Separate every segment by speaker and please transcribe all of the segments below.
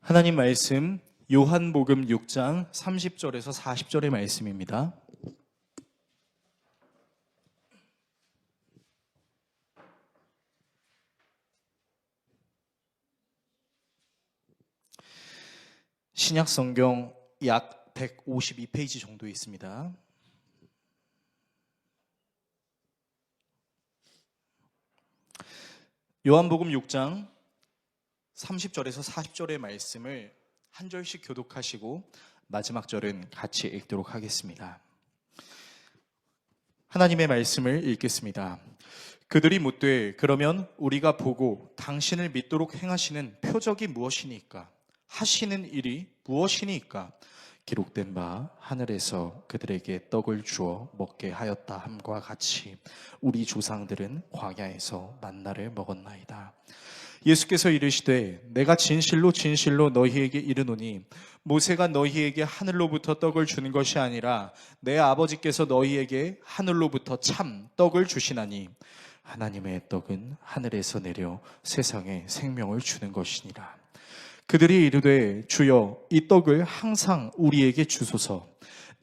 Speaker 1: 하나님 말씀 요한복음 6장 30절에서 40절의 말씀입니다. 신약성경 약 152페이지 정도 있습니다. 요한복음 6장 30절에서 40절의 말씀을 한 절씩 교독하시고 마지막 절은 같이 읽도록 하겠습니다. 하나님의 말씀을 읽겠습니다. 그들이 묻되 그러면 우리가 보고 당신을 믿도록 행하시는 표적이 무엇이니까? 하시는 일이 무엇이니까? 기록된 바 하늘에서 그들에게 떡을 주어 먹게 하였다 함과 같이 우리 조상들은 광야에서 만나를 먹었나이다. 예수께서 이르시되 내가 진실로 진실로 너희에게 이르노니 모세가 너희에게 하늘로부터 떡을 주는 것이 아니라 내 아버지께서 너희에게 하늘로부터 참 떡을 주시나니 하나님의 떡은 하늘에서 내려 세상에 생명을 주는 것이니라. 그들이 이르되 주여 이 떡을 항상 우리에게 주소서.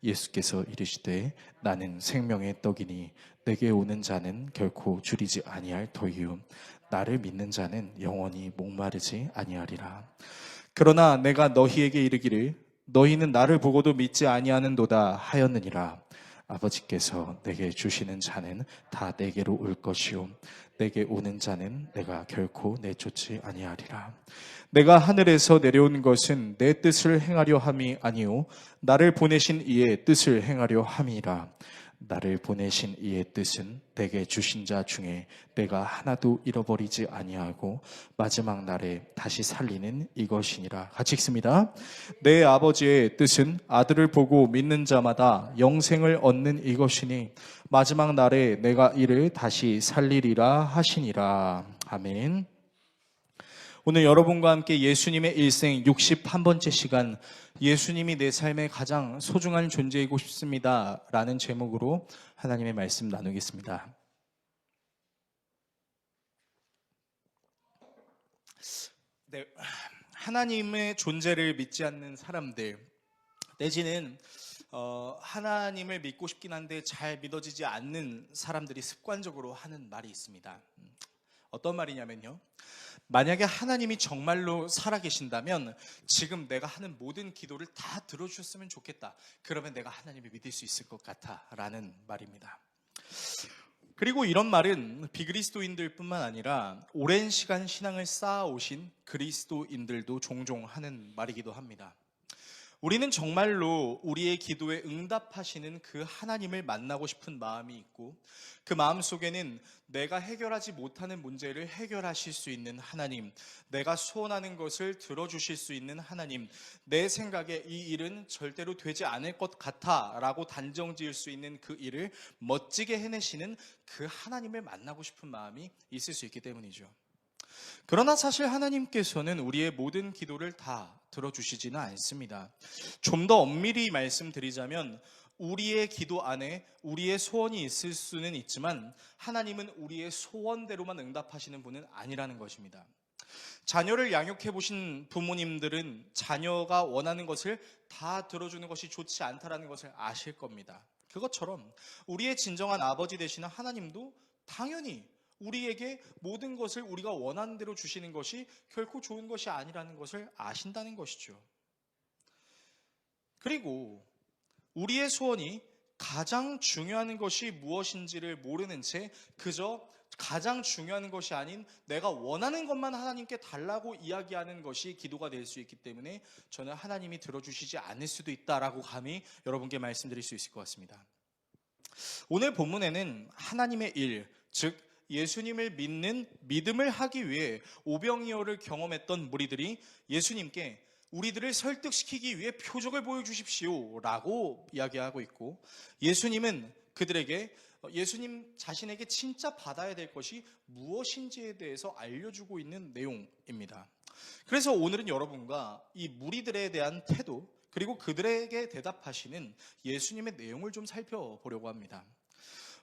Speaker 1: 예수께서 이르시되 나는 생명의 떡이니 내게 오는 자는 결코 줄이지 아니할 터이요 나를 믿는 자는 영원히 목마르지 아니하리라. 그러나 내가 너희에게 이르기를 너희는 나를 보고도 믿지 아니하는도다 하였느니라. 아버지께서 내게 주시는 자는 다 내게로 올 것이요 내게 오는 자는 내가 결코 내쫓지 아니하리라. 내가 하늘에서 내려온 것은 내 뜻을 행하려 함이 아니요 나를 보내신 이의 뜻을 행하려 함이라. 나를 보내신 이의 뜻은 내게 주신 자 중에 내가 하나도 잃어버리지 아니하고 마지막 날에 다시 살리는 이것이니라. 같이 읽습니다. 내 아버지의 뜻은 아들을 보고 믿는 자마다 영생을 얻는 이것이니 마지막 날에 내가 이를 다시 살리리라 하시니라. 아멘. 오늘 여러분과 함께 예수님의 일생 61번째 시간, 예수님이 내 삶의 가장 소중한 존재이고 싶습니다 라는 제목으로 하나님의 말씀 나누겠습니다. 네, 하나님의 존재를 믿지 않는 사람들 내지는 하나님을 믿고 싶긴 한데 잘 믿어지지 않는 사람들이 습관적으로 하는 말이 있습니다. 어떤 말이냐면요, 만약에 하나님이 정말로 살아계신다면 지금 내가 하는 모든 기도를 다 들어주셨으면 좋겠다. 그러면 내가 하나님을 믿을 수 있을 것 같아 라는 말입니다. 그리고 이런 말은 비그리스도인들 뿐만 아니라 오랜 시간 신앙을 쌓아오신 그리스도인들도 종종 하는 말이기도 합니다. 우리는 정말로 우리의 기도에 응답하시는 그 하나님을 만나고 싶은 마음이 있고 그 마음 속에는 내가 해결하지 못하는 문제를 해결하실 수 있는 하나님, 내가 소원하는 것을 들어주실 수 있는 하나님, 내 생각에 이 일은 절대로 되지 않을 것 같아 라고 단정 지을 수 있는 그 일을 멋지게 해내시는 그 하나님을 만나고 싶은 마음이 있을 수 있기 때문이죠. 그러나 사실 하나님께서는 우리의 모든 기도를 다 들어주시지는 않습니다. 좀 더 엄밀히 말씀드리자면 우리의 기도 안에 우리의 소원이 있을 수는 있지만 하나님은 우리의 소원대로만 응답하시는 분은 아니라는 것입니다. 자녀를 양육해 보신 부모님들은 자녀가 원하는 것을 다 들어주는 것이 좋지 않다라는 것을 아실 겁니다. 그것처럼 우리의 진정한 아버지 되시는 하나님도 당연히 우리에게 모든 것을 우리가 원하는 대로 주시는 것이 결코 좋은 것이 아니라는 것을 아신다는 것이죠. 그리고 우리의 소원이 가장 중요한 것이 무엇인지를 모르는 채 그저 가장 중요한 것이 아닌 내가 원하는 것만 하나님께 달라고 이야기하는 것이 기도가 될 수 있기 때문에 저는 하나님이 들어주시지 않을 수도 있다라고 감히 여러분께 말씀드릴 수 있을 것 같습니다. 오늘 본문에는 하나님의 일, 즉 예수님을 믿는 믿음을 하기 위해 오병이어를 경험했던 무리들이 예수님께 우리들을 설득시키기 위해 표적을 보여주십시오 라고 이야기하고 있고, 예수님은 그들에게 예수님 자신에게 진짜 받아야 될 것이 무엇인지에 대해서 알려주고 있는 내용입니다. 그래서 오늘은 여러분과 이 무리들에 대한 태도 그리고 그들에게 대답하시는 예수님의 내용을 좀 살펴보려고 합니다.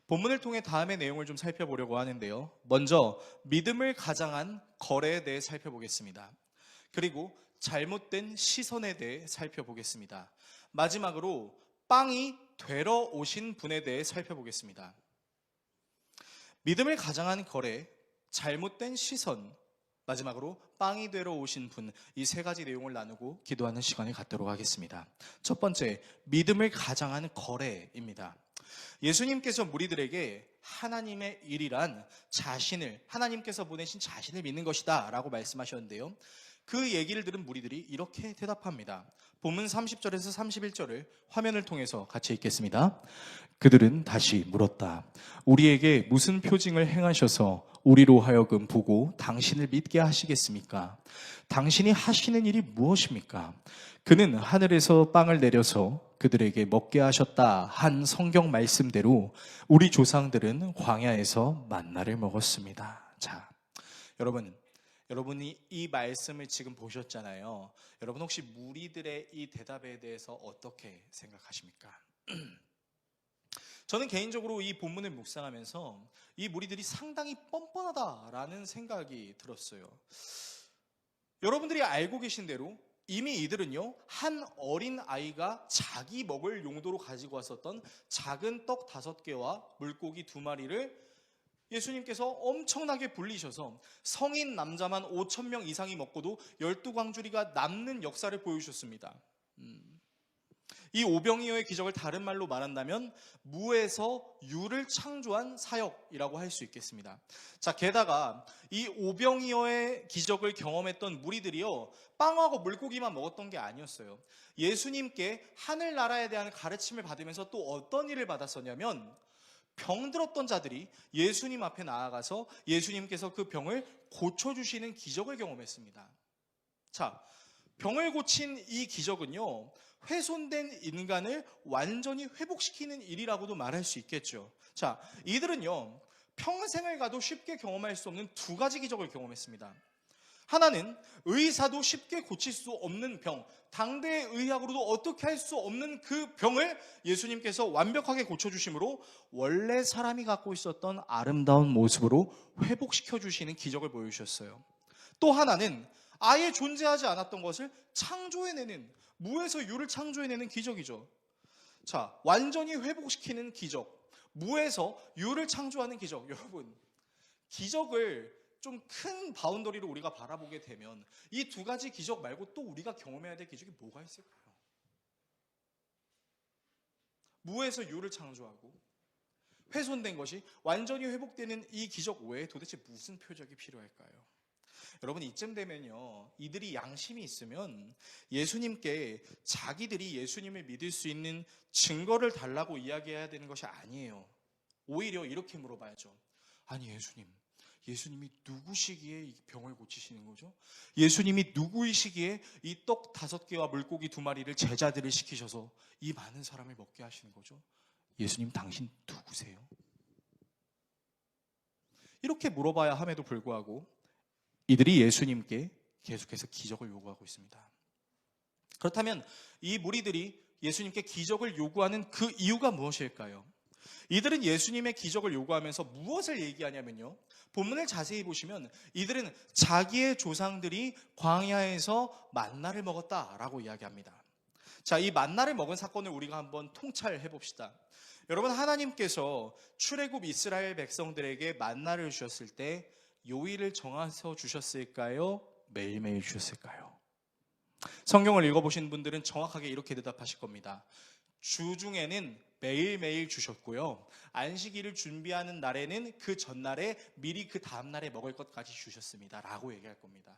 Speaker 1: 본문을 통해 다음의 내용을 좀 살펴보려고 하는데요, 먼저 믿음을 가장한 거래에 대해 살펴보겠습니다. 그리고 잘못된 시선에 대해 살펴보겠습니다. 마지막으로 빵이 되러 오신 분에 대해 살펴보겠습니다. 믿음을 가장한 거래, 잘못된 시선, 마지막으로 빵이 되러 오신 분, 이 세 가지 내용을 나누고 기도하는 시간을 갖도록 하겠습니다. 첫 번째, 믿음을 가장한 거래입니다. 예수님께서 무리들에게 하나님의 일이란 하나님께서 보내신 자신을 믿는 것이다 라고 말씀하셨는데요, 그 얘기를 들은 무리들이 이렇게 대답합니다. 본문 30절에서 31절을 화면을 통해서 같이 읽겠습니다. 그들은 다시 물었다. 우리에게 무슨 표징을 행하셔서 우리로 하여금 보고 당신을 믿게 하시겠습니까? 당신이 하시는 일이 무엇입니까? 그는 하늘에서 빵을 내려서 그들에게 먹게 하셨다 한 성경 말씀대로 우리 조상들은 광야에서 만나를 먹었습니다. 자, 여러분이 이 말씀을 지금 보셨잖아요. 여러분 혹시 무리들의 이 대답에 대해서 어떻게 생각하십니까? 저는 개인적으로 이 본문을 묵상하면서 이 무리들이 상당히 뻔뻔하다라는 생각이 들었어요. 여러분들이 알고 계신 대로 이미 이들은요, 한 어린 아이가 자기 먹을 용도로 가지고 왔었던 작은 떡 5개와 물고기 2마리를 예수님께서 엄청나게 불리셔서 성인 남자만 5,000명 이상이 먹고도 12광주리가 남는 역사를 보여주셨습니다. 이 오병이어의 기적을 다른 말로 말한다면 무에서 유를 창조한 사역이라고 할 수 있겠습니다. 자, 게다가 이 오병이어의 기적을 경험했던 무리들이요, 빵하고 물고기만 먹었던 게 아니었어요. 예수님께 하늘나라에 대한 가르침을 받으면서 또 어떤 일을 받았었냐면, 병들었던 자들이 예수님 앞에 나아가서 예수님께서 그 병을 고쳐주시는 기적을 경험했습니다. 자, 병을 고친 이 기적은요, 훼손된 인간을 완전히 회복시키는 일이라고도 말할 수 있겠죠. 자, 이들은요, 평생을 가도 쉽게 경험할 수 없는 2가지 기적을 경험했습니다. 하나는 의사도 쉽게 고칠 수 없는 병, 당대의 의학으로도 어떻게 할 수 없는 그 병을 예수님께서 완벽하게 고쳐주심으로 원래 사람이 갖고 있었던 아름다운 모습으로 회복시켜 주시는 기적을 보여주셨어요. 또 하나는 아예 존재하지 않았던 것을 창조해내는, 무에서 유를 창조해내는 기적이죠. 자, 완전히 회복시키는 기적, 무에서 유를 창조하는 기적. 여러분, 기적을 좀 큰 바운더리로 우리가 바라보게 되면 이 2가지 기적 말고 또 우리가 경험해야 될 기적이 뭐가 있을까요? 무에서 유를 창조하고 훼손된 것이 완전히 회복되는 이 기적 외에 도대체 무슨 표적이 필요할까요? 여러분, 이쯤 되면요, 이들이 양심이 있으면 예수님께 자기들이 예수님을 믿을 수 있는 증거를 달라고 이야기해야 되는 것이 아니에요. 오히려 이렇게 물어봐야죠. 아니, 예수님이 누구시기에 이 병을 고치시는 거죠? 예수님이 누구이시기에 이 떡 5개와 물고기 2마리를 제자들을 시키셔서 이 많은 사람을 먹게 하시는 거죠? 예수님, 당신 누구세요? 이렇게 물어봐야 함에도 불구하고 이들이 예수님께 계속해서 기적을 요구하고 있습니다. 그렇다면 이 무리들이 예수님께 기적을 요구하는 그 이유가 무엇일까요? 이들은 예수님의 기적을 요구하면서 무엇을 얘기하냐면요, 본문을 자세히 보시면 이들은 자기의 조상들이 광야에서 만나를 먹었다라고 이야기합니다. 자, 이 만나를 먹은 사건을 우리가 한번 통찰해 봅시다. 여러분, 하나님께서 출애굽 이스라엘 백성들에게 만나를 주셨을 때 요일을 정해서 주셨을까요? 매일매일 주셨을까요? 성경을 읽어보신 분들은 정확하게 이렇게 대답하실 겁니다. 주중에는 매일매일 주셨고요, 안식일을 준비하는 날에는 그 전날에 미리 그 다음날에 먹을 것까지 주셨습니다 라고 얘기할 겁니다.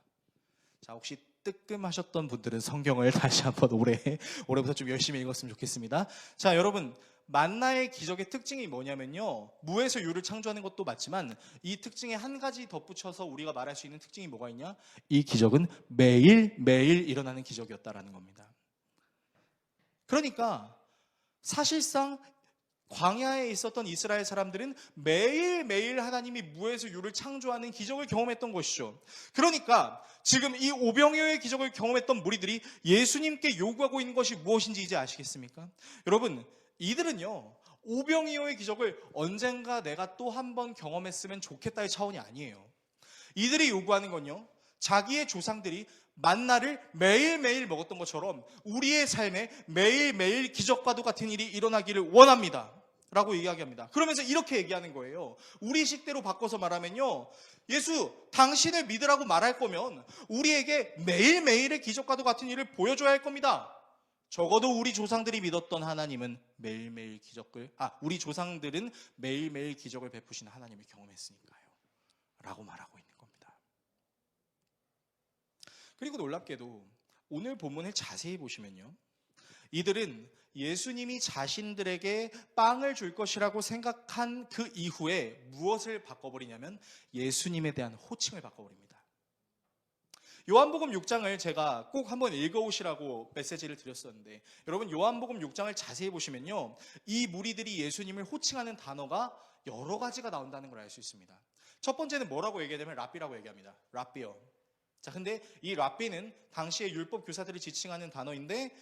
Speaker 1: 자, 혹시 뜨끔하셨던 분들은 성경을 다시 한번 올해부터 좀 열심히 읽었으면 좋겠습니다. 자, 여러분, 만나의 기적의 특징이 뭐냐면요, 무에서 유를 창조하는 것도 맞지만 이 특징에 한 가지 덧붙여서 우리가 말할 수 있는 특징이 뭐가 있냐? 이 기적은 매일매일 일어나는 기적이었다라는 겁니다. 그러니까 사실상 광야에 있었던 이스라엘 사람들은 매일매일 하나님이 무에서 유를 창조하는 기적을 경험했던 것이죠. 그러니까 지금 이 오병이어의 기적을 경험했던 무리들이 예수님께 요구하고 있는 것이 무엇인지 이제 아시겠습니까? 여러분, 이들은요, 오병이어의 기적을 언젠가 내가 또 한 번 경험했으면 좋겠다의 차원이 아니에요. 이들이 요구하는 건요, 자기의 조상들이 만나를 매일매일 먹었던 것처럼 우리의 삶에 매일매일 기적과도 같은 일이 일어나기를 원합니다 라고 이야기합니다. 그러면서 이렇게 얘기하는 거예요. 우리 식대로 바꿔서 말하면요, 예수 당신을 믿으라고 말할 거면 우리에게 매일매일의 기적과도 같은 일을 보여줘야 할 겁니다. 적어도 우리 조상들이 믿었던 하나님은 매일매일 우리 조상들은 매일매일 기적을 베푸신 하나님을 경험했으니까요 라고 말하고 있는 겁니다. 그리고 놀랍게도 오늘 본문을 자세히 보시면요, 이들은 예수님이 자신들에게 빵을 줄 것이라고 생각한 그 이후에 무엇을 바꿔버리냐면 예수님에 대한 호칭을 바꿔버립니다. 요한복음 6장을 제가 꼭 한번 읽어오시라고 메시지를 드렸었는데, 여러분 요한복음 6장을 자세히 보시면요, 이 무리들이 예수님을 호칭하는 단어가 여러 가지가 나온다는 걸 알 수 있습니다. 첫 번째는 뭐라고 얘기하냐면 랍비라고 얘기합니다. 랍비요. 자, 근데 이 랍비는 당시의 율법 교사들을 지칭하는 단어인데,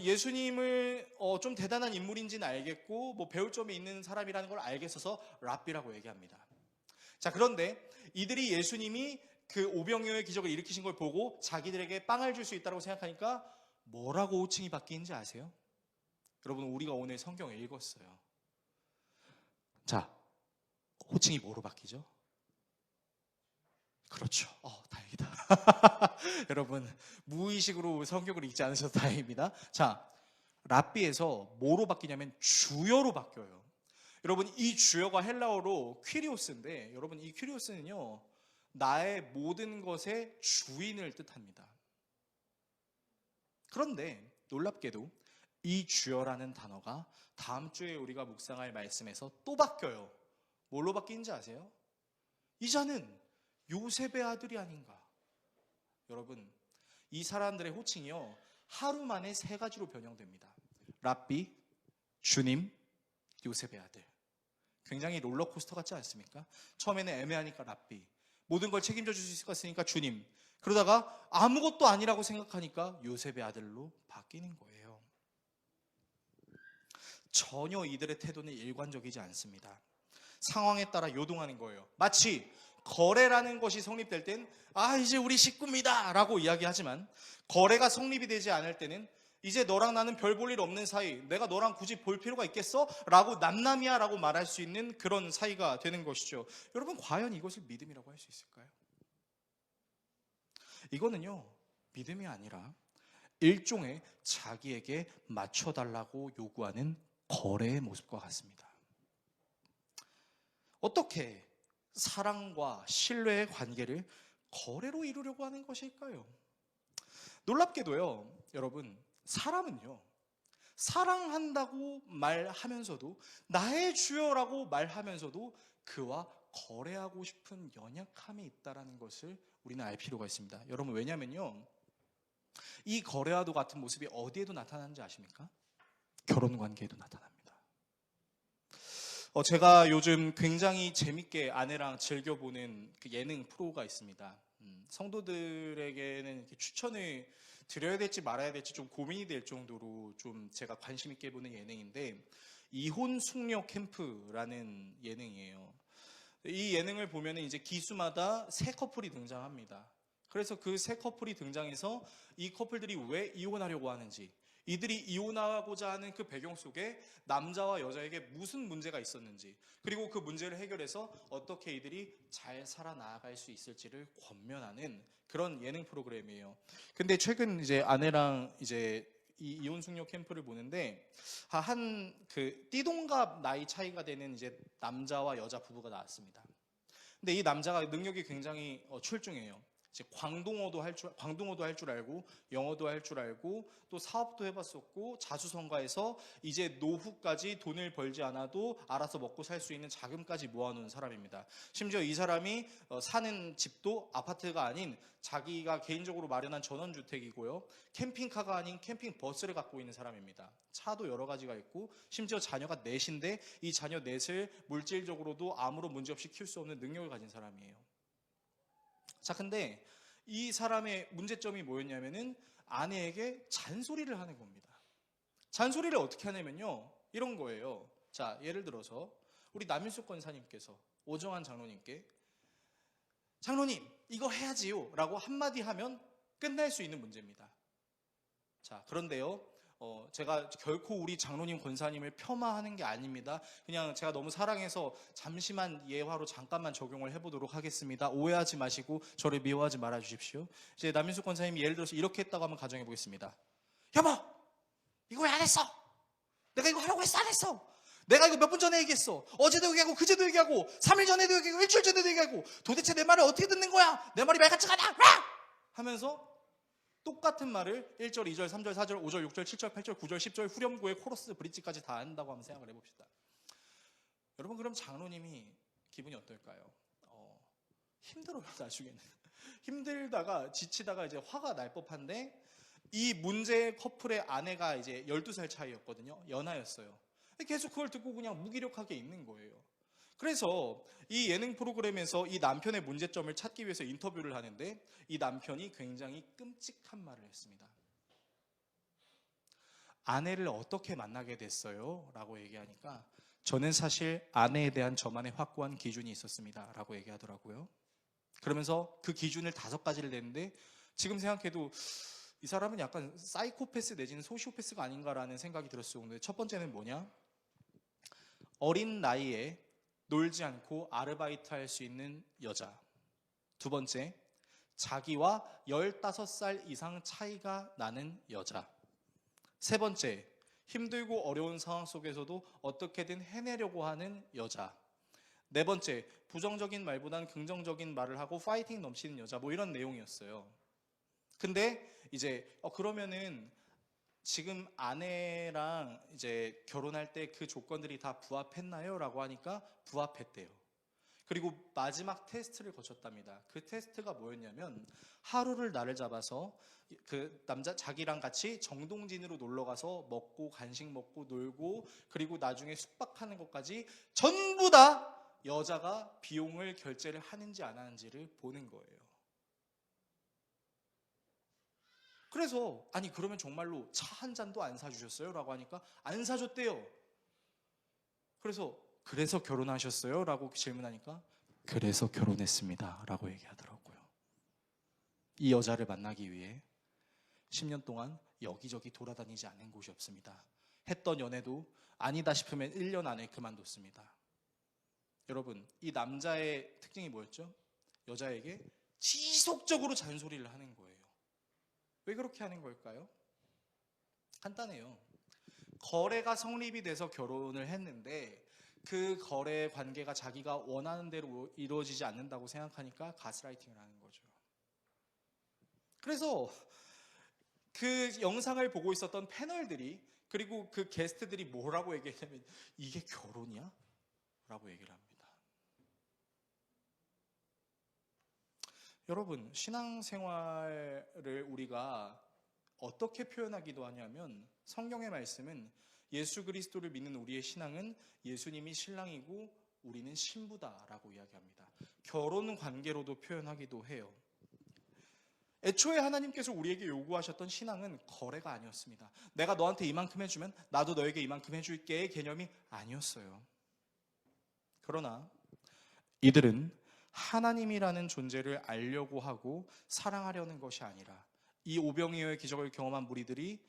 Speaker 1: 예수님을 좀 대단한 인물인지는 알겠고 뭐 배울 점이 있는 사람이라는 걸 알겠어서 랍비라고 얘기합니다. 자, 그런데 이들이 예수님이 그 오병이어의 기적을 일으키신 걸 보고 자기들에게 빵을 줄 수 있다고 생각하니까 뭐라고 호칭이 바뀌는지 아세요? 여러분, 우리가 오늘 성경을 읽었어요. 자, 호칭이 뭐로 바뀌죠? 그렇죠. 다행이다. 여러분, 무의식으로 성경을 읽지 않으셔서 다행입니다. 자, 랍비에서 뭐로 바뀌냐면 주여로 바뀌어요. 여러분, 이 주여가 헬라어로 퀴리오스인데, 여러분 이 퀴리오스는요, 나의 모든 것의 주인을 뜻합니다. 그런데 놀랍게도 이 주여라는 단어가 다음 주에 우리가 묵상할 말씀에서 또 바뀌어요. 뭘로 바뀌는지 아세요? 이자는 요셉의 아들이 아닌가. 여러분, 이 사람들의 호칭이요, 하루 만에 세 가지로 변형됩니다. 랍비, 주님, 요셉의 아들. 굉장히 롤러코스터 같지 않습니까? 처음에는 애매하니까 랍비, 모든 걸 책임져 줄 수 있을 것 같으니까 주님, 그러다가 아무것도 아니라고 생각하니까 요셉의 아들로 바뀌는 거예요. 전혀 이들의 태도는 일관적이지 않습니다. 상황에 따라 요동하는 거예요. 마치 거래라는 것이 성립될 땐 이제 우리 식구입니다 라고 이야기하지만, 거래가 성립이 되지 않을 때는 이제 너랑 나는 별 볼 일 없는 사이, 내가 너랑 굳이 볼 필요가 있겠어? 라고 남남이야 라고 말할 수 있는 그런 사이가 되는 것이죠. 여러분, 과연 이것을 믿음이라고 할 수 있을까요? 이거는요, 믿음이 아니라 일종의 자기에게 맞춰달라고 요구하는 거래의 모습과 같습니다. 어떻게 사랑과 신뢰의 관계를 거래로 이루려고 하는 것일까요? 놀랍게도요, 여러분, 사람은요, 사랑한다고 말하면서도, 나의 주여라고 말하면서도 그와 거래하고 싶은 연약함이 있다는 것을 우리는 알 필요가 있습니다. 여러분, 왜냐면요, 이 거래와도 같은 모습이 어디에도 나타나는지 아십니까? 결혼 관계에도 나타납니다. 제가 요즘 굉장히 재밌게 아내랑 즐겨보는 그 예능 프로가 있습니다. 성도들에게는 이렇게 추천을 드려야 될지 말아야 될지 좀 고민이 될 정도로 좀 제가 관심 있게 보는 예능인데, 이혼 숙녀 캠프라는 예능이에요. 이 예능을 보면 이제 기수마다 새 커플이 등장합니다. 그래서 그 새 커플이 등장해서 이 커플들이 왜 이혼하려고 하는지, 이들이 이혼하고자 하는 그 배경 속에 남자와 여자에게 무슨 문제가 있었는지, 그리고 그 문제를 해결해서 어떻게 이들이 잘 살아나갈 수 있을지를 권면하는 그런 예능 프로그램이에요. 근데 최근 이제 아내랑 이제 이 이혼 숙녀 캠프를 보는데, 한 그 띠동갑 나이 차이가 되는 이제 남자와 여자 부부가 나왔습니다. 근데 이 남자가 능력이 굉장히 출중해요. 이제 광동어도 할 줄 알고, 영어도 할 줄 알고, 또 사업도 해봤었고, 자수성가해서 이제 노후까지 돈을 벌지 않아도 알아서 먹고 살 수 있는 자금까지 모아놓은 사람입니다. 심지어 이 사람이 사는 집도 아파트가 아닌 자기가 개인적으로 마련한 전원주택이고요, 캠핑카가 아닌 캠핑버스를 갖고 있는 사람입니다. 차도 여러 가지가 있고, 심지어 자녀가 넷인데 이 자녀 넷을 물질적으로도 아무런 문제 없이 키울 수 없는 능력을 가진 사람이에요. 자, 근데 이 사람의 문제점이 뭐였냐면은 아내에게 잔소리를 하는 겁니다. 잔소리를 어떻게 하냐면요, 이런 거예요. 자, 예를 들어서 우리 남일숙 권사님께서 오정환 장로님께, 장로님 이거 해야지요 라고 한마디 하면 끝날 수 있는 문제입니다. 자, 그런데요, 제가 결코 우리 장로님 권사님을 폄하하는 게 아닙니다. 그냥 제가 너무 사랑해서 잠시만 예화로 잠깐만 적용을 해보도록 하겠습니다. 오해하지 마시고 저를 미워하지 말아 주십시오. 이제 남인숙 권사님이 예를 들어서 이렇게 했다고 한번 가정해 보겠습니다. 여보, 이거 왜 안 했어? 내가 이거 하라고 했어, 안 했어? 내가 이거 몇 분 전에 얘기했어. 어제도 얘기하고 그제도 얘기하고 3일 전에도 얘기하고 일주일 전에도 얘기하고 도대체 내 말을 어떻게 듣는 거야? 내 말이 말 같지가 않아! 하면서 똑같은 말을 1절, 2절, 3절, 4절, 5절, 6절, 7절, 8절, 9절, 10절 후렴구의 코러스 브릿지까지 다 한다고 한번 생각을 해봅시다. 여러분, 그럼 장로님이 기분이 어떨까요? 힘들어요. 나중에는 힘들다가 지치다가 이제 화가 날 법한데, 이 문제의 커플의 아내가 이제 12살 차이였거든요. 연하였어요. 계속 그걸 듣고 그냥 무기력하게 있는 거예요. 그래서 이 예능 프로그램에서 이 남편의 문제점을 찾기 위해서 인터뷰를 하는데, 이 남편이 굉장히 끔찍한 말을 했습니다. 아내를 어떻게 만나게 됐어요? 라고 얘기하니까, 저는 사실 아내에 대한 저만의 확고한 기준이 있었습니다. 라고 얘기하더라고요. 그러면서 그 기준을 5가지를 냈는데, 지금 생각해도 이 사람은 약간 사이코패스 내지는 소시오패스가 아닌가라는 생각이 들었어요. 근데 첫 번째는 뭐냐? 어린 나이에 놀지 않고 아르바이트 할 수 있는 여자. 두 번째, 자기와 15살 이상 차이가 나는 여자. 세 번째, 힘들고 어려운 상황 속에서도 어떻게든 해내려고 하는 여자. 네 번째, 부정적인 말보단 긍정적인 말을 하고 파이팅 넘치는 여자. 뭐 이런 내용이었어요. 근데 이제 그러면은 지금 아내랑 이제 결혼할 때 그 조건들이 다 부합했나요? 라고 하니까 부합했대요. 그리고 마지막 테스트를 거쳤답니다. 그 테스트가 뭐였냐면, 하루를 날을 잡아서 그 남자 자기랑 같이 정동진으로 놀러 가서 먹고 간식 먹고 놀고, 그리고 나중에 숙박하는 것까지 전부 다 여자가 비용을 결제를 하는지 안 하는지를 보는 거예요. 그래서 아니 그러면 정말로 차 한 잔도 안 사주셨어요? 라고 하니까 안 사줬대요. 그래서 결혼하셨어요? 라고 질문하니까 그래서 결혼했습니다. 라고 얘기하더라고요. 이 여자를 만나기 위해 10년 동안 여기저기 돌아다니지 않은 곳이 없습니다. 했던 연애도 아니다 싶으면 1년 안에 그만뒀습니다. 여러분, 이 남자의 특징이 뭐였죠? 여자에게 지속적으로 잔소리를 하는 거예요. 왜 그렇게 하는 걸까요? 간단해요. 거래가 성립이 돼서 결혼을 했는데 그 거래 관계가 자기가 원하는 대로 이루어지지 않는다고 생각하니까 가스라이팅을 하는 거죠. 그래서 그 영상을 보고 있었던 패널들이, 그리고 그 게스트들이 뭐라고 얘기했냐면, 이게 결혼이야? 라고 얘기를 합니다. 여러분, 신앙생활을 우리가 어떻게 표현하기도 하냐면, 성경의 말씀은 예수 그리스도를 믿는 우리의 신앙은 예수님이 신랑이고 우리는 신부다라고 이야기합니다. 결혼 관계로도 표현하기도 해요. 애초에 하나님께서 우리에게 요구하셨던 신앙은 거래가 아니었습니다. 내가 너한테 이만큼 해주면 나도 너에게 이만큼 해줄게의 개념이 아니었어요. 그러나 이들은 하나님이라는 존재를 알려고 하고 사랑하려는 것이 아니라, 이 오병이어의 기적을 경험한 무리들이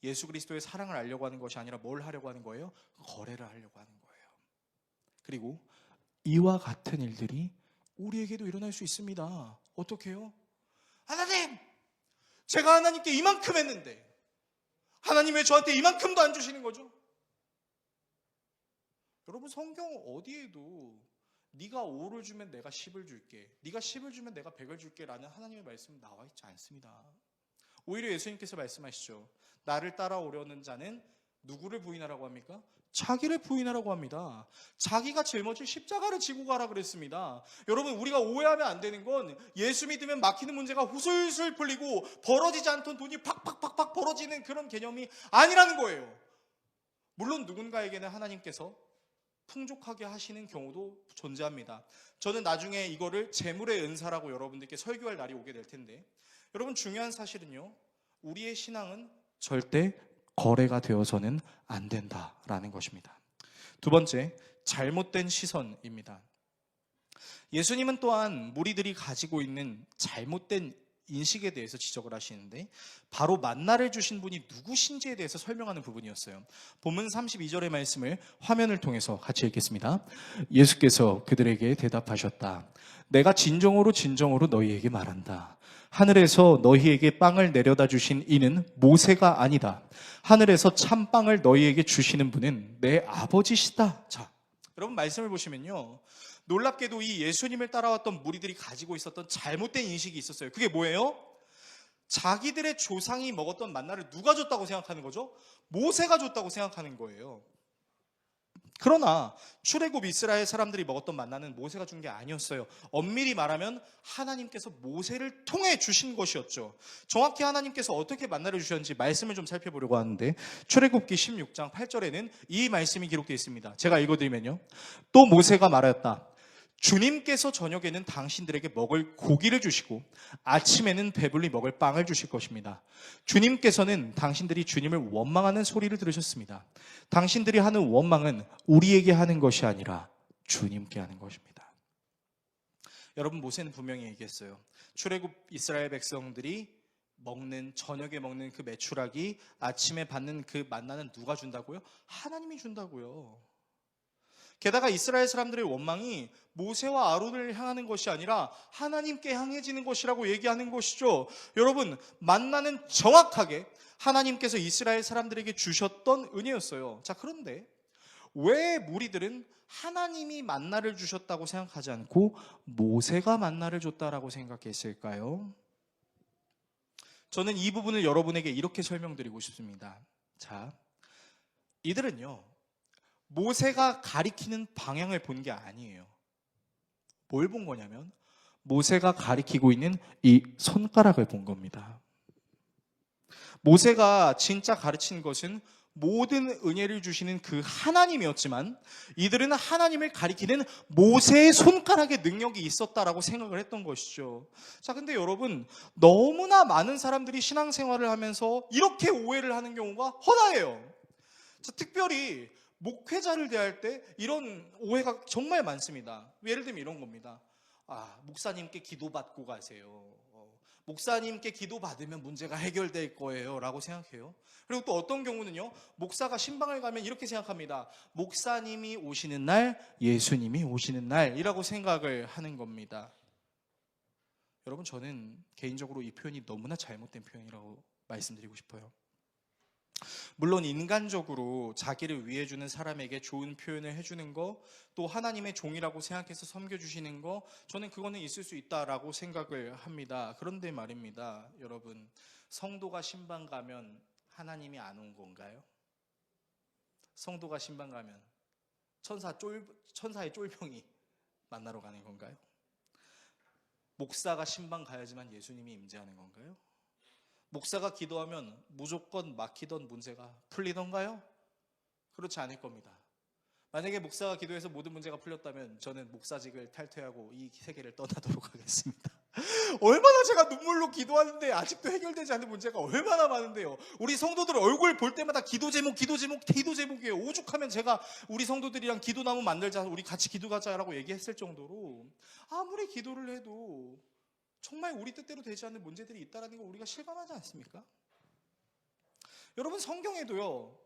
Speaker 1: 예수 그리스도의 사랑을 알려고 하는 것이 아니라 뭘 하려고 하는 거예요? 거래를 하려고 하는 거예요. 그리고 이와 같은 일들이 우리에게도 일어날 수 있습니다. 어떻게 해요? 하나님! 제가 하나님께 이만큼 했는데 하나님 왜 저한테 이만큼도 안 주시는 거죠? 여러분, 성경 어디에도 네가 5를 주면 내가 10을 줄게, 네가 10을 주면 내가 100을 줄게 라는 하나님의 말씀은 나와 있지 않습니다. 오히려 예수님께서 말씀하시죠. 나를 따라오려는 자는 누구를 부인하라고 합니까? 자기를 부인하라고 합니다. 자기가 짊어질 십자가를 지고 가라 그랬습니다. 여러분, 우리가 오해하면 안 되는 건 예수 믿으면 막히는 문제가 후술술 풀리고 벌어지지 않던 돈이 팍팍팍팍 벌어지는 그런 개념이 아니라는 거예요. 물론 누군가에게는 하나님께서 풍족하게 하시는 경우도 존재합니다. 저는 나중에 이거를 재물의 은사라고 여러분들께 설교할 날이 오게 될 텐데, 여러분, 중요한 사실은요, 우리의 신앙은 절대 거래가 되어서는 안 된다라는 것입니다. 두 번째, 잘못된 시선입니다. 예수님은 또한 무리들이 가지고 있는 잘못된 인식에 대해서 지적을 하시는데 바로 만나를 주신 분이 누구신지에 대해서 설명하는 부분이었어요. 본문 32절의 말씀을 화면을 통해서 같이 읽겠습니다. 예수께서 그들에게 대답하셨다. 내가 진정으로 진정으로 너희에게 말한다. 하늘에서 너희에게 빵을 내려다 주신 이는 모세가 아니다. 하늘에서 참 빵을 너희에게 주시는 분은 내 아버지시다. 자, 여러분 말씀을 보시면요, 놀랍게도 이 예수님을 따라왔던 무리들이 가지고 있었던 잘못된 인식이 있었어요. 그게 뭐예요? 자기들의 조상이 먹었던 만나를 누가 줬다고 생각하는 거죠? 모세가 줬다고 생각하는 거예요. 그러나 출애굽 이스라엘 사람들이 먹었던 만나는 모세가 준 게 아니었어요. 엄밀히 말하면 하나님께서 모세를 통해 주신 것이었죠. 정확히 하나님께서 어떻게 만나를 주셨는지 말씀을 좀 살펴보려고 하는데 출애굽기 16장 8절에는 이 말씀이 기록되어 있습니다. 제가 읽어드리면요, 또 모세가 말하였다. 주님께서 저녁에는 당신들에게 먹을 고기를 주시고 아침에는 배불리 먹을 빵을 주실 것입니다. 주님께서는 당신들이 주님을 원망하는 소리를 들으셨습니다. 당신들이 하는 원망은 우리에게 하는 것이 아니라 주님께 하는 것입니다. 여러분, 모세는 분명히 얘기했어요. 출애굽 이스라엘 백성들이 저녁에 먹는 그 메추라기, 아침에 받는 그 만나는 누가 준다고요? 하나님이 준다고요. 게다가 이스라엘 사람들의 원망이 모세와 아론을 향하는 것이 아니라 하나님께 향해지는 것이라고 얘기하는 것이죠. 여러분, 만나는 정확하게 하나님께서 이스라엘 사람들에게 주셨던 은혜였어요. 자, 그런데 왜 무리들은 하나님이 만나를 주셨다고 생각하지 않고 모세가 만나를 줬다라고 생각했을까요? 저는 이 부분을 여러분에게 이렇게 설명드리고 싶습니다. 자, 이들은요, 모세가 가리키는 방향을 본 게 아니에요. 뭘 본 거냐면 모세가 가리키고 있는 이 손가락을 본 겁니다. 모세가 진짜 가르친 것은 모든 은혜를 주시는 그 하나님이었지만 이들은 하나님을 가리키는 모세의 손가락의 능력이 있었다라고 생각을 했던 것이죠. 자, 근데 여러분, 너무나 많은 사람들이 신앙생활을 하면서 이렇게 오해를 하는 경우가 허다해요. 자, 특별히 목회자를 대할 때 이런 오해가 정말 많습니다. 예를 들면 이런 겁니다. 목사님께 기도받고 가세요. 목사님께 기도받으면 문제가 해결될 거예요 라고 생각해요. 그리고 또 어떤 경우는요, 목사가 신방을 가면 이렇게 생각합니다. 목사님이 오시는 날, 예수님이 오시는 날이라고 생각을 하는 겁니다. 여러분, 저는 개인적으로 이 표현이 너무나 잘못된 표현이라고 말씀드리고 싶어요. 물론 인간적으로 자기를 위해주는 사람에게 좋은 표현을 해주는 거, 또 하나님의 종이라고 생각해서 섬겨주시는 거, 저는 그거는 있을 수 있다라고 생각을 합니다. 그런데 말입니다, 여러분, 성도가 신방 가면 하나님이 안 온 건가요? 성도가 신방 가면 천사의 쫄병이 만나러 가는 건가요? 목사가 신방 가야지만 예수님이 임재하는 건가요? 목사가 기도하면 무조건 막히던 문제가 풀리던가요? 그렇지 않을 겁니다. 만약에 목사가 기도해서 모든 문제가 풀렸다면 저는 목사직을 탈퇴하고 이 세계를 떠나도록 하겠습니다. 얼마나 제가 눈물로 기도하는데 아직도 해결되지 않는 문제가 얼마나 많은데요. 우리 성도들 얼굴 볼 때마다 기도 제목이에요. 오죽하면 제가 우리 성도들이랑 기도나무 만들자, 우리 같이 기도하자라고 얘기했을 정도로 아무리 기도를 해도 정말 우리 뜻대로 되지 않는 문제들이 있다는 걸 우리가 실감하지 않습니까? 여러분, 성경에도요,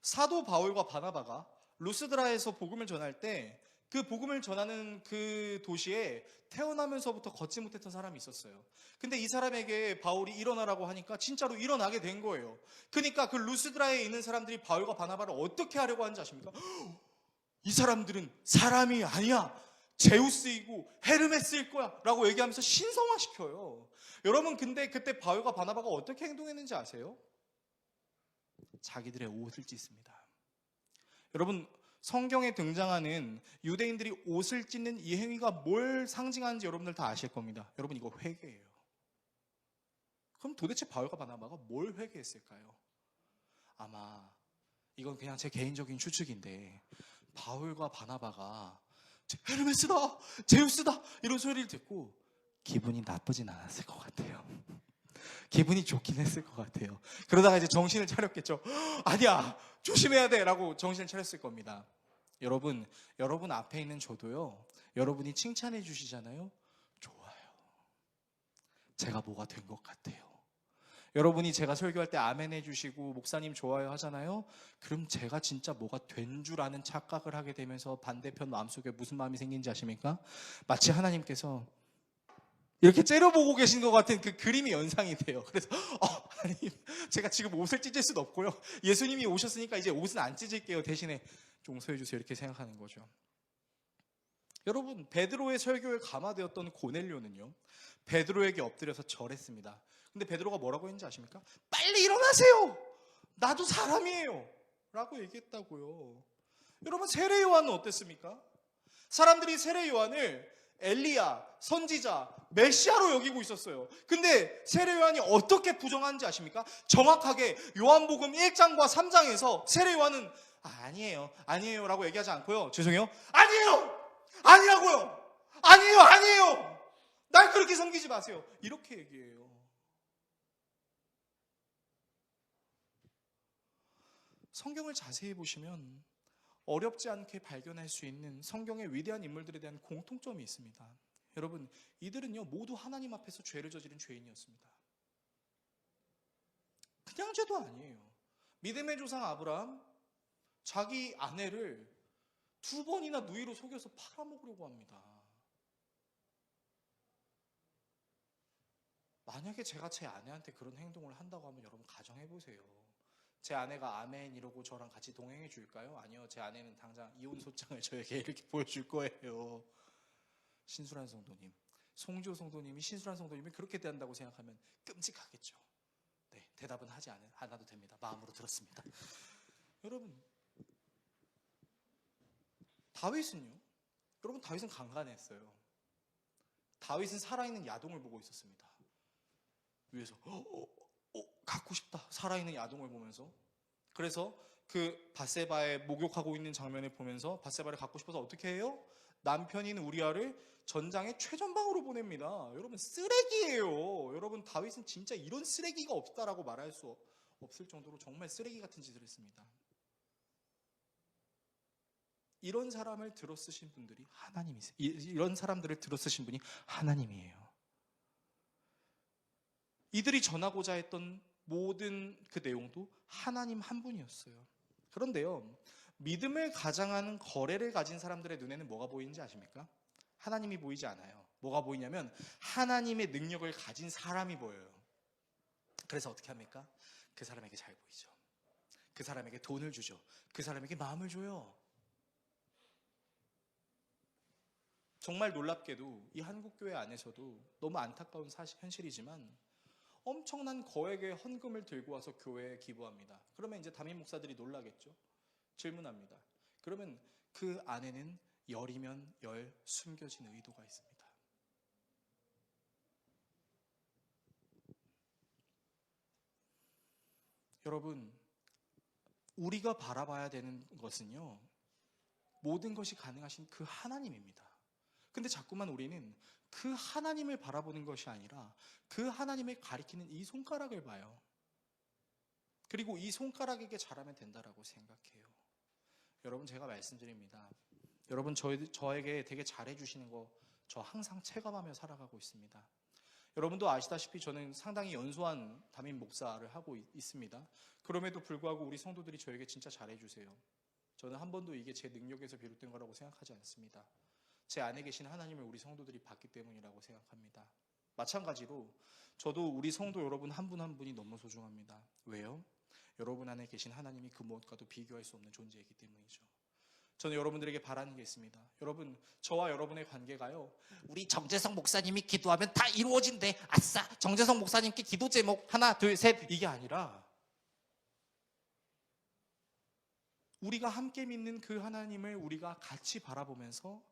Speaker 1: 사도 바울과 바나바가 루스드라에서 복음을 전할 때 그 복음을 전하는 그 도시에 태어나면서부터 걷지 못했던 사람이 있었어요. 근데 이 사람에게 바울이 일어나라고 하니까 진짜로 일어나게 된 거예요. 그러니까 그 루스드라에 있는 사람들이 바울과 바나바를 어떻게 하려고 하는지 아십니까? 이 사람들은 사람이 아니야, 제우스이고 헤르메스일 거야 라고 얘기하면서 신성화시켜요. 여러분, 근데 그때 바울과 바나바가 어떻게 행동했는지 아세요? 자기들의 옷을 찢습니다. 여러분, 성경에 등장하는 유대인들이 옷을 찢는 이 행위가 뭘 상징하는지 여러분들 다 아실 겁니다. 여러분, 이거 회개예요. 그럼 도대체 바울과 바나바가 뭘 회개했을까요? 아마 이건 그냥 제 개인적인 추측인데 바울과 바나바가 헤르메스다, 제우스다 이런 소리를 듣고 기분이 나쁘진 않았을 것 같아요. 기분이 좋긴 했을 것 같아요. 그러다가 이제 정신을 차렸겠죠. 아니야, 조심해야 돼 라고 정신을 차렸을 겁니다. 여러분 앞에 있는 저도요, 여러분이 칭찬해 주시잖아요. 좋아요. 제가 뭐가 된 것 같아요. 여러분이 제가 설교할 때 아멘 해주시고 목사님 좋아요 하잖아요. 그럼 제가 진짜 뭐가 된 줄 아는 착각을 하게 되면서 반대편 마음속에 무슨 마음이 생긴지 아십니까? 마치 하나님께서 이렇게 째려보고 계신 것 같은 그 그림이 연상이 돼요. 그래서 하나님, 제가 지금 옷을 찢을 수는 없고요. 예수님이 오셨으니까 이제 옷은 안 찢을게요. 대신에 용서해 주세요. 이렇게 생각하는 거죠. 여러분, 베드로의 설교에 감화되었던 고넬료는요, 베드로에게 엎드려서 절했습니다. 근데 베드로가 뭐라고 했는지 아십니까? 빨리 일어나세요. 나도 사람이에요. 라고 얘기했다고요. 여러분, 세례 요한은 어땠습니까? 사람들이 세례 요한을 엘리야, 선지자, 메시아로 여기고 있었어요. 근데 세례 요한이 어떻게 부정하는지 아십니까? 정확하게 요한복음 1장과 3장에서 세례 요한은 아니에요 라고 얘기하지 않고요. 죄송해요. 아니에요! 아니라고요! 아니에요! 날 그렇게 섬기지 마세요. 이렇게 얘기해요. 성경을 자세히 보시면 어렵지 않게 발견할 수 있는 성경의 위대한 인물들에 대한 공통점이 있습니다. 여러분, 이들은요 모두 하나님 앞에서 죄를 저지른 죄인이었습니다. 그냥 죄도 아니에요. 믿음의 조상 아브라함, 자기 아내를 2번이나 누이로 속여서 팔아먹으려고 합니다. 만약에 제가 제 아내한테 그런 행동을 한다고 하면 여러분 가정해보세요. 제 아내가 아멘 이러고 저랑 같이 동행해 줄까요? 아니요. 제 아내는 당장 이혼 소장을 저에게 이렇게 보여줄 거예요. 신수란 성도님, 송지호 성도님이 신수란 성도님이 그렇게 대한다고 생각하면 끔찍하겠죠. 네, 대답은 하지 않아도 됩니다. 마음으로 들었습니다. 여러분, 다윗은요? 여러분, 다윗은 강간했어요. 다윗은 살아있는 야동을 보고 있었습니다. 위에서 갖고 싶다. 살아있는 야동을 보면서. 그래서 그 밧세바의 목욕하고 있는 장면을 보면서 밧세바를 갖고 싶어서 어떻게 해요? 남편인 우리아를 전장의 최전방으로 보냅니다. 여러분, 쓰레기예요. 여러분, 다윗은 진짜 이런 쓰레기가 없다라고 말할 수 없을 정도로 정말 쓰레기 같은 짓을 했습니다. 이런 사람을 들어쓰신 분들이 하나님이세요. 이런 사람들을 들어쓰신 분이 하나님이에요. 이들이 전하고자 했던 모든 그 내용도 하나님 한 분이었어요. 그런데요, 믿음을 가장하는 거래를 가진 사람들의 눈에는 뭐가 보이는지 아십니까? 하나님이 보이지 않아요. 뭐가 보이냐면 하나님의 능력을 가진 사람이 보여요. 그래서 어떻게 합니까? 그 사람에게 잘 보이죠. 그 사람에게 돈을 주죠. 그 사람에게 마음을 줘요. 정말 놀랍게도 이 한국교회 안에서도 너무 안타까운 현실이지만 엄청난 거액의 헌금을 들고 와서 교회에 기부합니다. 그러면 이제 담임 목사들이 놀라겠죠. 질문합니다. 그러면 그 안에는 열이면 열 숨겨진 의도가 있습니다. 여러분, 우리가 바라봐야 되는 것은요, 모든 것이 가능하신 그 하나님입니다. 근데 자꾸만 우리는 그 하나님을 바라보는 것이 아니라 그 하나님을 가리키는 이 손가락을 봐요. 그리고 이 손가락에게 잘하면 된다라고 생각해요. 여러분, 제가 말씀드립니다. 여러분, 저에게 되게 잘해주시는 거 저 항상 체감하며 살아가고 있습니다. 여러분도 아시다시피 저는 상당히 연소한 담임 목사를 하고 있습니다. 그럼에도 불구하고 우리 성도들이 저에게 진짜 잘해주세요. 저는 한 번도 이게 제 능력에서 비롯된 거라고 생각하지 않습니다. 제 안에 계신 하나님을 우리 성도들이 봤기 때문이라고 생각합니다. 마찬가지로 저도 우리 성도 여러분 한 분 한 분이 너무 소중합니다. 왜요? 여러분 안에 계신 하나님이 그 무엇과도 비교할 수 없는 존재이기 때문이죠. 저는 여러분들에게 바라는 게 있습니다. 여러분, 저와 여러분의 관계가요, 우리 정재성 목사님이 기도하면 다 이루어진대. 아싸! 정재성 목사님께 기도 제목 하나, 둘, 셋, 이게 아니라 우리가 함께 믿는 그 하나님을 우리가 같이 바라보면서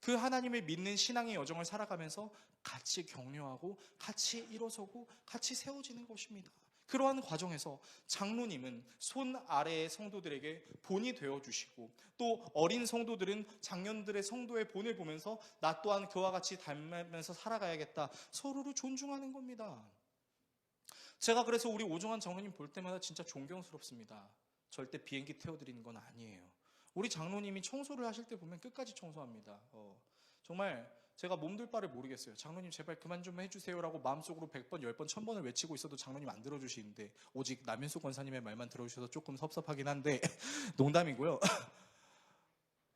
Speaker 1: 그 하나님을 믿는 신앙의 여정을 살아가면서 같이 격려하고 같이 일어서고 같이 세워지는 것입니다. 그러한 과정에서 장로님은 손 아래의 성도들에게 본이 되어주시고, 또 어린 성도들은 장년들의 성도의 본을 보면서 나 또한 그와 같이 닮으면서 살아가야겠다, 서로를 존중하는 겁니다. 제가 그래서 우리 오종환 장로님 볼 때마다 진짜 존경스럽습니다. 절대 비행기 태워드리는 건 아니에요. 우리 장로님이 청소를 하실 때 보면 끝까지 청소합니다. 정말 제가 몸둘 바를 모르겠어요. 장로님 제발 그만 좀 해주세요라고 마음속으로 100번, 10번, 1000번을 외치고 있어도 장로님 안 들어주시는데 오직 남윤수 권사님의 말만 들어주셔서 조금 섭섭하긴 한데 농담이고요.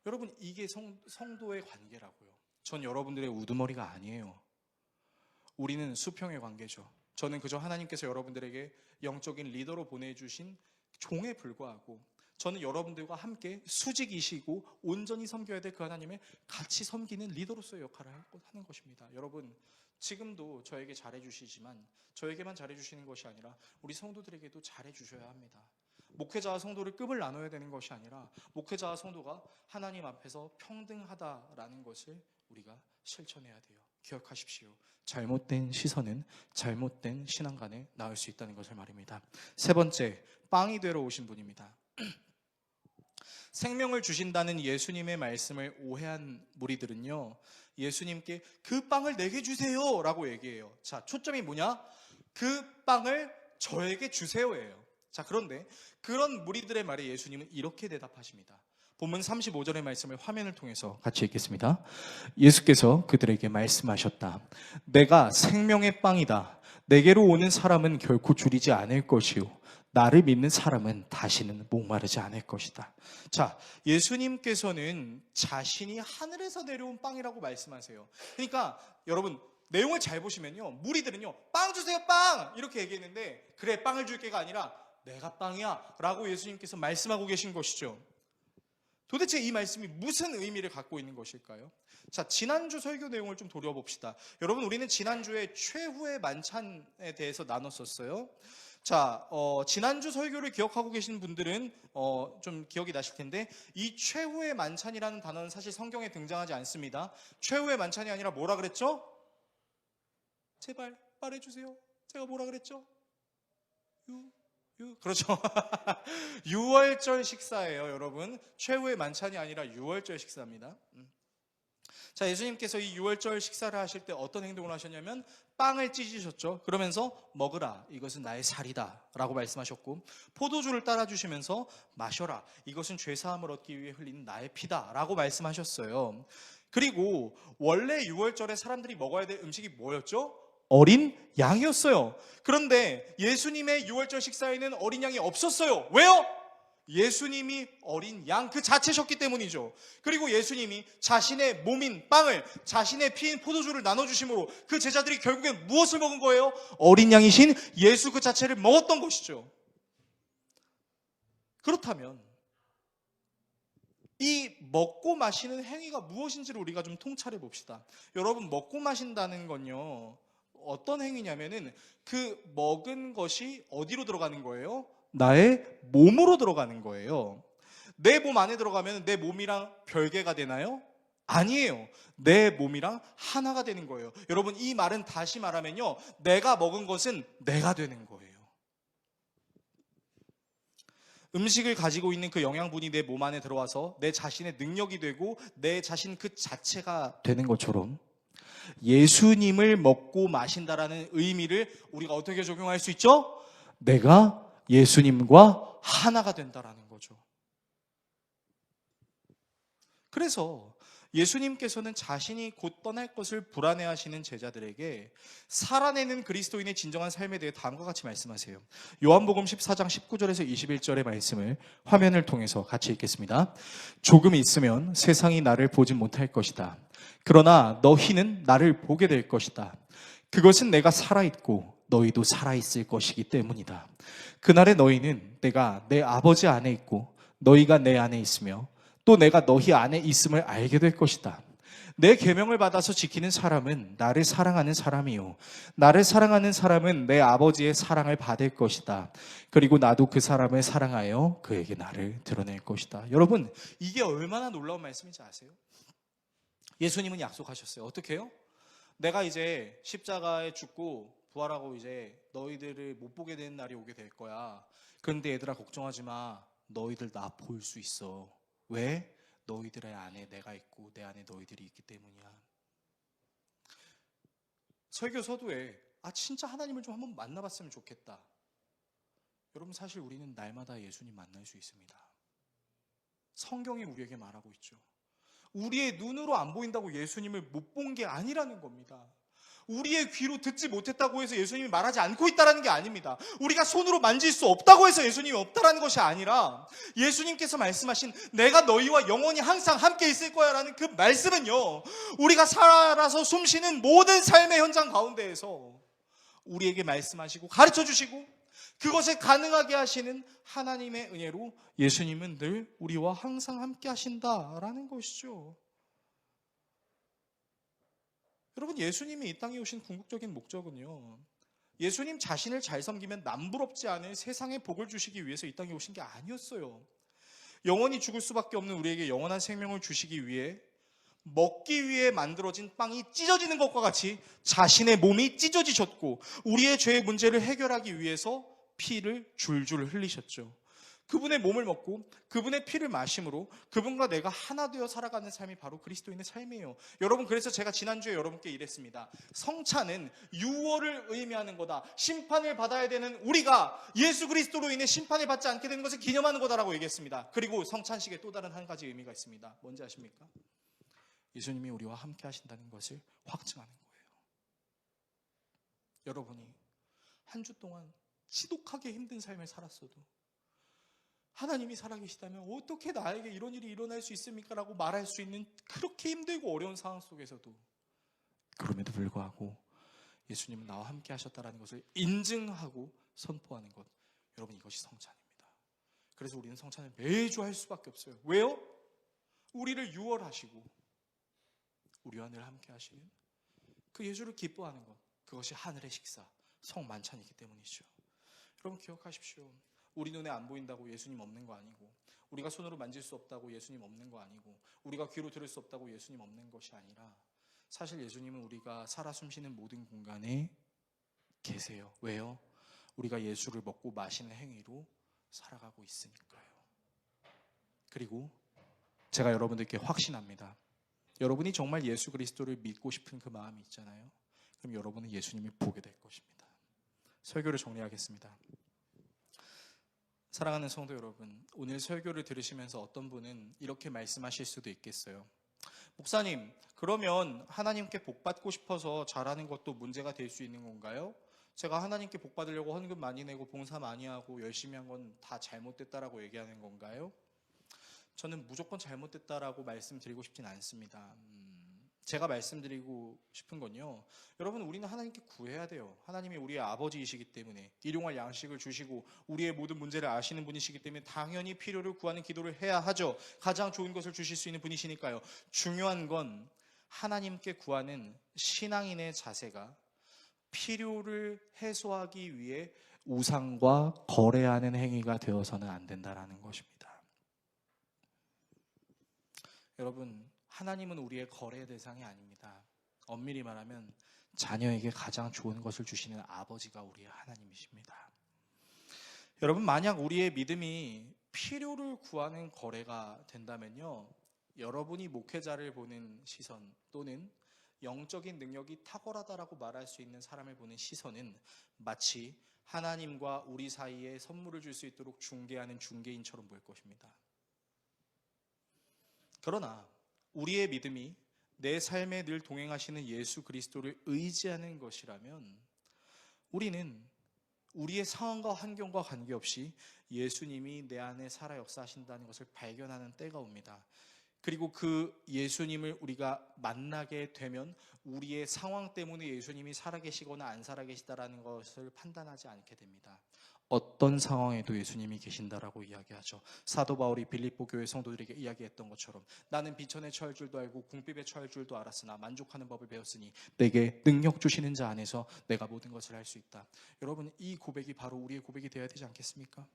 Speaker 1: 여러분 이게 성도의 관계라고요. 전 여러분들의 우두머리가 아니에요. 우리는 수평의 관계죠. 저는 그저 하나님께서 여러분들에게 영적인 리더로 보내주신 종에 불과하고 저는 여러분들과 함께 수직이시고 온전히 섬겨야 될 그 하나님의 같이 섬기는 리더로서의 역할을 하는 것입니다. 여러분 지금도 저에게 잘해주시지만 저에게만 잘해주시는 것이 아니라 우리 성도들에게도 잘해주셔야 합니다. 목회자와 성도를 급을 나눠야 되는 것이 아니라 목회자와 성도가 하나님 앞에서 평등하다라는 것을 우리가 실천해야 돼요. 기억하십시오. 잘못된 시선은 잘못된 신앙관에 나올 수 있다는 것을 말입니다. 세 번째, 빵이 되러 오신 분입니다. 생명을 주신다는 예수님의 말씀을 오해한 무리들은요, 예수님께 그 빵을 내게 주세요 라고 얘기해요. 자, 초점이 뭐냐? 그 빵을 저에게 주세요예요. 자, 그런데 그런 무리들의 말에 예수님은 이렇게 대답하십니다. 본문 35절의 말씀을 화면을 통해서 같이 읽겠습니다. 예수께서 그들에게 말씀하셨다. 내가 생명의 빵이다. 내게로 오는 사람은 결코 줄이지 않을 것이요 나를 믿는 사람은 다시는 목마르지 않을 것이다. 자, 예수님께서는 자신이 하늘에서 내려온 빵이라고 말씀하세요. 그러니까 여러분 내용을 잘 보시면요, 무리들은요 빵 주세요 빵 이렇게 얘기했는데 그래 빵을 줄게가 아니라 내가 빵이야 라고 예수님께서 말씀하고 계신 것이죠. 도대체 이 말씀이 무슨 의미를 갖고 있는 것일까요? 자, 지난주 설교 내용을 좀 돌려봅시다. 여러분 우리는 지난주에 최후의 만찬에 대해서 나눴었어요. 자, 지난주 설교를 기억하고 계신 분들은 좀 기억이 나실 텐데 이 최후의 만찬이라는 단어는 사실 성경에 등장하지 않습니다. 최후의 만찬이 아니라 뭐라 그랬죠? 제발 말해주세요. 제가 뭐라 그랬죠? 그렇죠. 유월절 식사예요, 여러분. 최후의 만찬이 아니라 유월절 식사입니다. 자, 예수님께서 이 유월절 식사를 하실 때 어떤 행동을 하셨냐면 빵을 찢으셨죠. 그러면서 먹으라, 이것은 나의 살이다 라고 말씀하셨고, 포도주를 따라주시면서 마셔라, 이것은 죄사함을 얻기 위해 흘리는 나의 피다 라고 말씀하셨어요. 그리고 원래 유월절에 사람들이 먹어야 될 음식이 뭐였죠? 어린 양이었어요. 그런데 예수님의 유월절 식사에는 어린 양이 없었어요. 왜요? 예수님이 어린 양 그 자체셨기 때문이죠. 그리고 예수님이 자신의 몸인 빵을, 자신의 피인 포도주를 나눠주심으로 그 제자들이 결국엔 무엇을 먹은 거예요? 어린 양이신 예수 그 자체를 먹었던 것이죠. 그렇다면 이 먹고 마시는 행위가 무엇인지를 우리가 좀 통찰해 봅시다. 여러분, 먹고 마신다는 건요 어떤 행위냐면은 그 먹은 것이 어디로 들어가는 거예요? 나의 몸으로 들어가는 거예요. 내 몸 안에 들어가면 내 몸이랑 별개가 되나요? 아니에요. 내 몸이랑 하나가 되는 거예요. 여러분, 이 말은 다시 말하면요, 내가 먹은 것은 내가 되는 거예요. 음식을 가지고 있는 그 영양분이 내 몸 안에 들어와서 내 자신의 능력이 되고 내 자신 그 자체가 되는 것처럼 예수님을 먹고 마신다라는 의미를 우리가 어떻게 적용할 수 있죠? 내가 예수님과 하나가 된다라는 거죠. 그래서 예수님께서는 자신이 곧 떠날 것을 불안해하시는 제자들에게 살아내는 그리스도인의 진정한 삶에 대해 다음과 같이 말씀하세요. 요한복음 14장 19절에서 21절의 말씀을 화면을 통해서 같이 읽겠습니다. 조금 있으면 세상이 나를 보지 못할 것이다. 그러나 너희는 나를 보게 될 것이다. 그것은 내가 살아있고 너희도 살아있을 것이기 때문이다. 그날에 너희는 내가 내 아버지 안에 있고 너희가 내 안에 있으며 또 내가 너희 안에 있음을 알게 될 것이다. 내 계명을 받아서 지키는 사람은 나를 사랑하는 사람이요 나를 사랑하는 사람은 내 아버지의 사랑을 받을 것이다. 그리고 나도 그 사람을 사랑하여 그에게 나를 드러낼 것이다. 여러분, 이게 얼마나 놀라운 말씀인지 아세요? 예수님은 약속하셨어요. 어떻게 해요? 내가 이제 십자가에 죽고 부활하고 이제 너희들을 못 보게 되는 날이 오게 될 거야. 그런데 얘들아 걱정하지 마. 너희들 나 볼 수 있어. 왜? 너희들의 안에 내가 있고 내 안에 너희들이 있기 때문이야. 설교 서두에 진짜 하나님을 좀 한번 만나봤으면 좋겠다. 여러분, 사실 우리는 날마다 예수님 만날 수 있습니다. 성경이 우리에게 말하고 있죠. 우리의 눈으로 안 보인다고 예수님을 못 본 게 아니라는 겁니다. 우리의 귀로 듣지 못했다고 해서 예수님이 말하지 않고 있다는 게 아닙니다. 우리가 손으로 만질 수 없다고 해서 예수님이 없다라는 것이 아니라 예수님께서 말씀하신 내가 너희와 영원히 항상 함께 있을 거야 라는 그 말씀은요, 우리가 살아서 숨쉬는 모든 삶의 현장 가운데에서 우리에게 말씀하시고 가르쳐 주시고 그것을 가능하게 하시는 하나님의 은혜로 예수님은 늘 우리와 항상 함께 하신다라는 것이죠. 여러분, 예수님이 이 땅에 오신 궁극적인 목적은요, 예수님 자신을 잘 섬기면 남부럽지 않을 세상에 복을 주시기 위해서 이 땅에 오신 게 아니었어요. 영원히 죽을 수밖에 없는 우리에게 영원한 생명을 주시기 위해 먹기 위해 만들어진 빵이 찢어지는 것과 같이 자신의 몸이 찢어지셨고 우리의 죄의 문제를 해결하기 위해서 피를 줄줄 흘리셨죠. 그분의 몸을 먹고 그분의 피를 마심으로 그분과 내가 하나 되어 살아가는 삶이 바로 그리스도인의 삶이에요. 여러분, 그래서 제가 지난주에 여러분께 이랬습니다. 성찬은 유월을 의미하는 거다. 심판을 받아야 되는 우리가 예수 그리스도로 인해 심판을 받지 않게 되는 것을 기념하는 거다라고 얘기했습니다. 그리고 성찬식에 또 다른 한 가지 의미가 있습니다. 뭔지 아십니까? 예수님이 우리와 함께 하신다는 것을 확증하는 거예요. 여러분이 한 주 동안 지독하게 힘든 삶을 살았어도 하나님이 살아계시다면 어떻게 나에게 이런 일이 일어날 수 있습니까? 라고 말할 수 있는 그렇게 힘들고 어려운 상황 속에서도 그럼에도 불구하고 예수님은 나와 함께 하셨다는 것을 인증하고 선포하는 것, 여러분, 이것이 성찬입니다. 그래서 우리는 성찬을 매주 할 수밖에 없어요. 왜요? 우리를 유월하시고 우리와 늘 함께 하시는 그 예수를 기뻐하는 것, 그것이 하늘의 식사, 성만찬이기 때문이죠. 여러분, 기억하십시오. 우리 눈에 안 보인다고 예수님 없는 거 아니고, 우리가 손으로 만질 수 없다고 예수님 없는 거 아니고, 우리가 귀로 들을 수 없다고 예수님 없는 것이 아니라 사실 예수님은 우리가 살아 숨쉬는 모든 공간에 계세요. 왜요? 우리가 예수를 먹고 마시는 행위로 살아가고 있으니까요. 그리고 제가 여러분들께 확신합니다. 여러분이 정말 예수 그리스도를 믿고 싶은 그 마음이 있잖아요. 그럼 여러분은 예수님을 보게 될 것입니다. 설교를 정리하겠습니다. 사랑하는 성도 여러분, 오늘 설교를 들으시면서 어떤 분은 이렇게 말씀하실 수도 있겠어요. 목사님, 그러면 하나님께 복 받고 싶어서 잘하는 것도 문제가 될 수 있는 건가요? 제가 하나님께 복 받으려고 헌금 많이 내고 봉사 많이 하고 열심히 한 건 다 잘못됐다라고 얘기하는 건가요? 저는 무조건 잘못됐다라고 말씀드리고 싶진 않습니다. 제가 말씀드리고 싶은 건요, 여러분, 우리는 하나님께 구해야 돼요. 하나님이 우리의 아버지이시기 때문에, 일용할 양식을 주시고 우리의 모든 문제를 아시는 분이시기 때문에 당연히 필요를 구하는 기도를 해야 하죠. 가장 좋은 것을 주실 수 있는 분이시니까요. 중요한 건 하나님께 구하는 신앙인의 자세가 필요를 해소하기 위해 우상과 거래하는 행위가 되어서는 안 된다는 것입니다. 여러분, 하나님은 우리의 거래 대상이 아닙니다. 엄밀히 말하면 자녀에게 가장 좋은 것을 주시는 아버지가 우리의 하나님이십니다. 여러분, 만약 우리의 믿음이 필요를 구하는 거래가 된다면요, 여러분이 목회자를 보는 시선 또는 영적인 능력이 탁월하다라고 말할 수 있는 사람을 보는 시선은 마치 하나님과 우리 사이에 선물을 줄 수 있도록 중개하는 중개인처럼 보일 것입니다. 그러나 우리의 믿음이 내 삶에 늘 동행하시는 예수 그리스도를 의지하는 것이라면 우리는 우리의 상황과 환경과 관계없이 예수님이 내 안에 살아 역사하신다는 것을 발견하는 때가 옵니다. 그리고 그 예수님을 우리가 만나게 되면 우리의 상황 때문에 예수님이 살아계시거나 안 살아계시다라는 것을 판단하지 않게 됩니다. 어떤 상황에도 예수님이 계신다라고 이야기하죠. 사도 바울이 빌립보 교회 성도들에게 이야기했던 것처럼 나는 비천에 처할 줄도 알고 궁핍에 처할 줄도 알았으나 만족하는 법을 배웠으니 내게 능력 주시는 자 안에서 내가 모든 것을 할 수 있다. 여러분, 이 고백이 바로 우리의 고백이 되어야 되지 않겠습니까?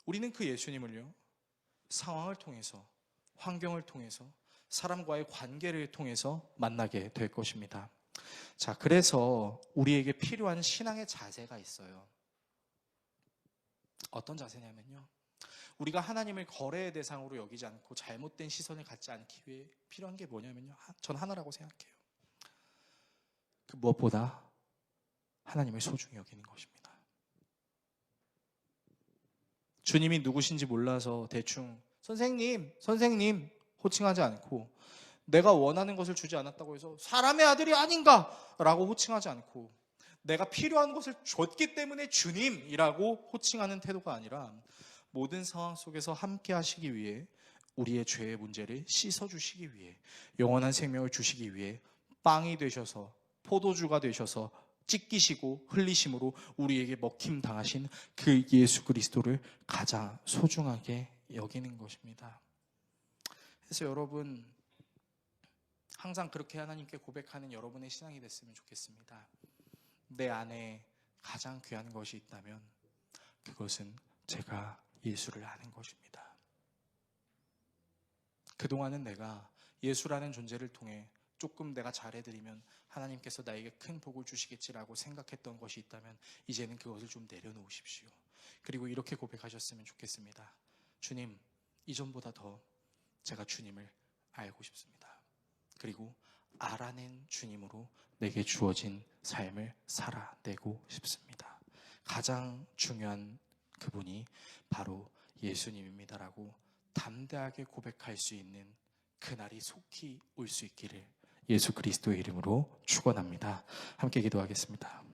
Speaker 1: 우리는 그 예수님을요, 상황을 통해서, 환경을 통해서, 사람과의 관계를 통해서 만나게 될 것입니다. 자, 그래서 우리에게 필요한 신앙의 자세가 있어요. 어떤 자세냐면요, 우리가 하나님을 거래의 대상으로 여기지 않고 잘못된 시선을 갖지 않기 위해 필요한 게 뭐냐면요, 전 하나라고 생각해요. 그 무엇보다 하나님을 소중히 여기는 것입니다. 주님이 누구신지 몰라서 대충 선생님 호칭하지 않고, 내가 원하는 것을 주지 않았다고 해서 사람의 아들이 아닌가라고 호칭하지 않고, 내가 필요한 것을 줬기 때문에 주님이라고 호칭하는 태도가 아니라, 모든 상황 속에서 함께 하시기 위해, 우리의 죄의 문제를 씻어주시기 위해, 영원한 생명을 주시기 위해 빵이 되셔서, 포도주가 되셔서 찢기시고 흘리심으로 우리에게 먹힘 당하신 그 예수 그리스도를 가장 소중하게 여기는 것입니다. 그래서 여러분, 항상 그렇게 하나님께 고백하는 여러분의 신앙이 됐으면 좋겠습니다. 내 안에 가장 귀한 것이 있다면 그것은 제가 예수를 아는 것입니다. 그동안은 내가 예수라는 존재를 통해 조금 내가 잘해드리면 하나님께서 나에게 큰 복을 주시겠지라고 생각했던 것이 있다면 이제는 그것을 좀 내려놓으십시오. 그리고 이렇게 고백하셨으면 좋겠습니다. 주님, 이전보다 더 제가 주님을 알고 싶습니다. 그리고 알아낸 주님으로 내게 주어진 삶을 살아내고 싶습니다. 가장 중요한 그분이 바로 예수님입니다라고 담대하게 고백할 수 있는 그날이 속히 올 수 있기를 예수 그리스도의 이름으로 축원합니다. 함께 기도하겠습니다.